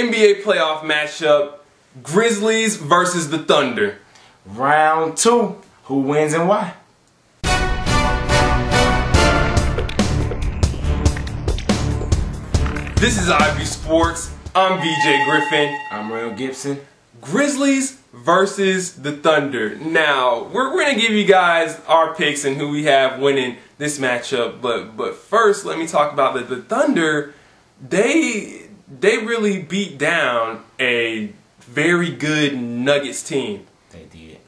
NBA playoff matchup, Grizzlies versus the Thunder. Round 2. Who wins and why? This is IB Sports. I'm BJ Griffin. I'm Rell Gibson. Grizzlies versus the Thunder. Now, we're going to give you guys our picks and who we have winning this matchup. But first, let me talk about the Thunder. They really beat down a very good Nuggets team. They did.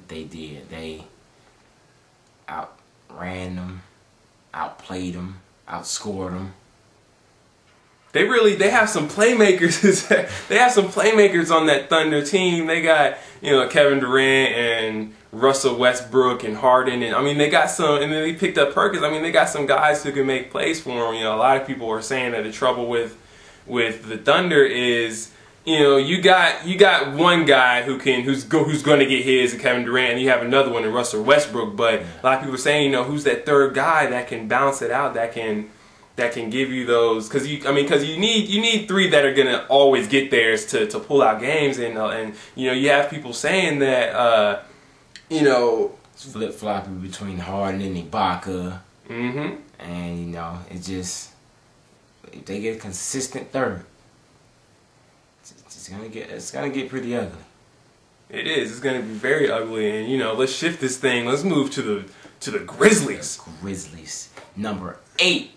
They did. They outran them, outplayed them, outscored them. They have some playmakers. They have some playmakers on that Thunder team. They got, Kevin Durant and Russell Westbrook and Harden, and I mean they got some. And then they picked up Perkins. I mean they got some guys who can make plays for them. A lot of people are saying that the trouble with the Thunder is, you got one guy who's going to get his, and Kevin Durant, and you have another one in Russell Westbrook. But a lot of people are saying, who's that third guy that can bounce it out, that can give you those, because you need three that are gonna always get theirs to pull out games, and you have people saying that flip flopping between Harden and Ibaka, and it just, if they get a consistent third, it's gonna get pretty ugly. It is. It's gonna be very ugly, and let's shift this thing. Let's move to the Grizzlies. The Grizzlies, number 8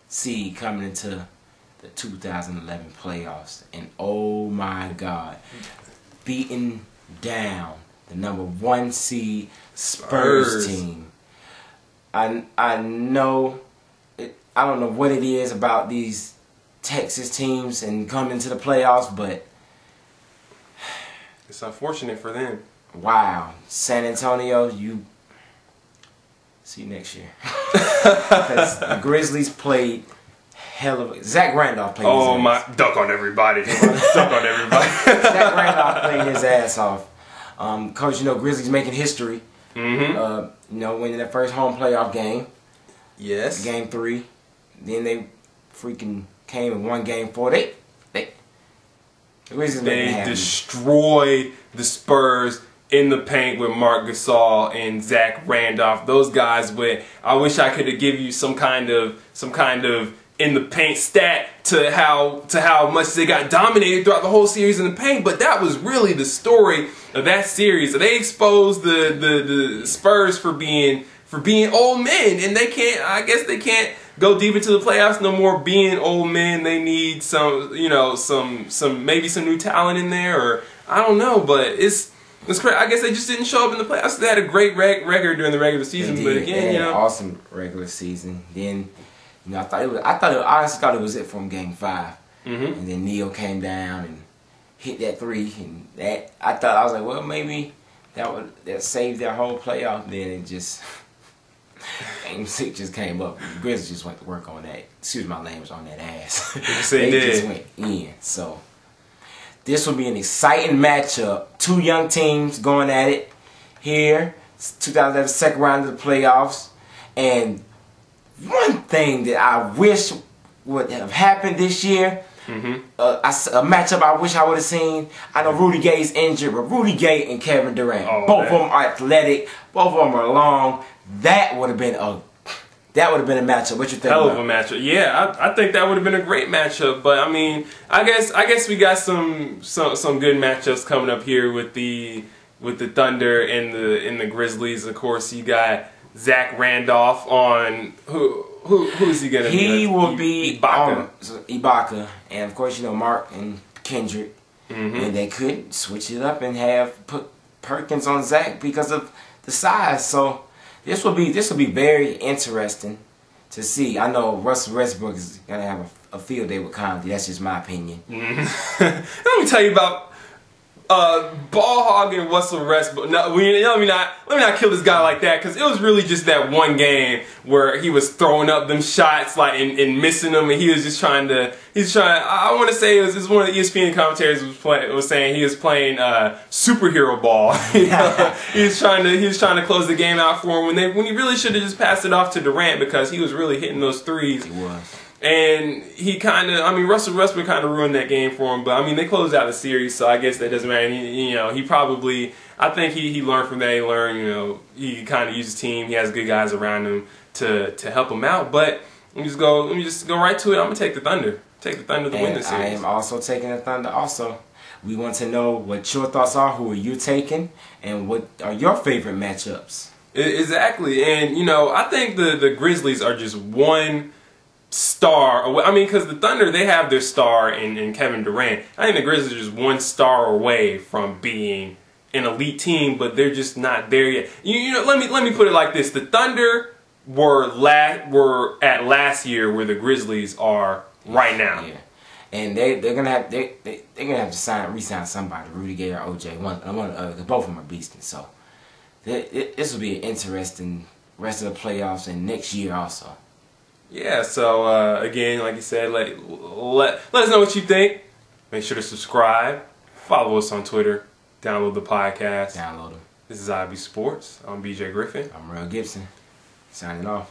seed coming into the 2011 playoffs, and oh my God, beating down the number 1 seed Spurs team. I know I don't know what it is about these Texas teams and coming to the playoffs, but it's unfortunate for them. Wow, San Antonio, you see you next year. Because the Grizzlies played hell of a... Zach Randolph played his ass. My... Duck on everybody. Duck on everybody. Zach Randolph played his ass off. Coach, Grizzlies making history. Winning their first home playoff game. Yes. Game 3. Then they freaking came and won game 4. The Grizzlies destroy the Spurs in the paint with Marc Gasol and Zach Randolph. Those guys I wish I could have given you some kind of in the paint stat to how much they got dominated throughout the whole series in the paint, but that was really the story of that series. They exposed the Spurs for being old men, and I guess they can't go deep into the playoffs no more being old men. They need maybe some new talent in there, or I don't know, but it's crazy. I guess they just didn't show up in the playoffs. They had a great record during the regular season, but again, they had an awesome regular season. Then, I honestly thought it was it from game 5, and then Neal came down and hit that 3, and that I was like, well, maybe that saved their whole playoff. Then it just game 6 just came up. The Grizzlies just went to work on that. Excuse my language, on that ass. Yes, they did. Just went in. So this will be an exciting matchup. 2 young teams going at it here. It's 2011 second round of the playoffs. And one thing that I wish would have happened this year, a matchup I wish I would have seen. I know Rudy Gay's injured, but Rudy Gay and Kevin Durant, both of them are athletic, both of them are long. That would have been a matchup. What you think? Hell of a matchup. Yeah, I think that would have been a great matchup. But I mean, I guess we got some good matchups coming up here with the Thunder and the Grizzlies. Of course, you got Zach Randolph on who's he gonna be? He will be Ibaka. Ibaka, and of course Mark and Kendrick, and they could switch it up and put Perkins on Zach because of the size. So this will be very interesting to see. I know Russell Westbrook is gonna have a field day with Conley. That's just my opinion. Let me tell you about ball hogging Russell Westbrook. No, let me not kill this guy like that, because it was really just that one game where he was throwing up them shots and missing them, and he was just trying. I want to say it was one of the ESPN commentators was saying he was playing superhero ball. He was trying to close the game out for him when he really should have just passed it off to Durant, because he was really hitting those threes. He was. And he kind of, I mean, Russell Westbrook kind of ruined that game for him. But I mean, they closed out the series, so I guess that doesn't matter. He probably, I think he learned from that. He learned, he kind of used his team. He has good guys around him to help him out. But let me just go right to it. I'm gonna take the Thunder. Take the Thunder to win this series. I am also taking the Thunder. Also, we want to know what your thoughts are. Who are you taking, and what are your favorite matchups? Exactly, and I think the Grizzlies are just one star away. I mean, because the Thunder, they have their star in Kevin Durant. I think the Grizzlies are just one star away from being an elite team, but they're just not there yet. Let me put it like this: the Thunder were at last year where the Grizzlies are right now. Yeah, and they're gonna have to re-sign somebody, Rudy Gay or OJ. Both of them are beasting. So this will be an interesting rest of the playoffs and next year also. Yeah, so again, like you said, let us know what you think. Make sure to subscribe. Follow us on Twitter. Download the podcast. Download them. This is IB Sports. I'm BJ Griffin. I'm Rell Gibson. Signing off.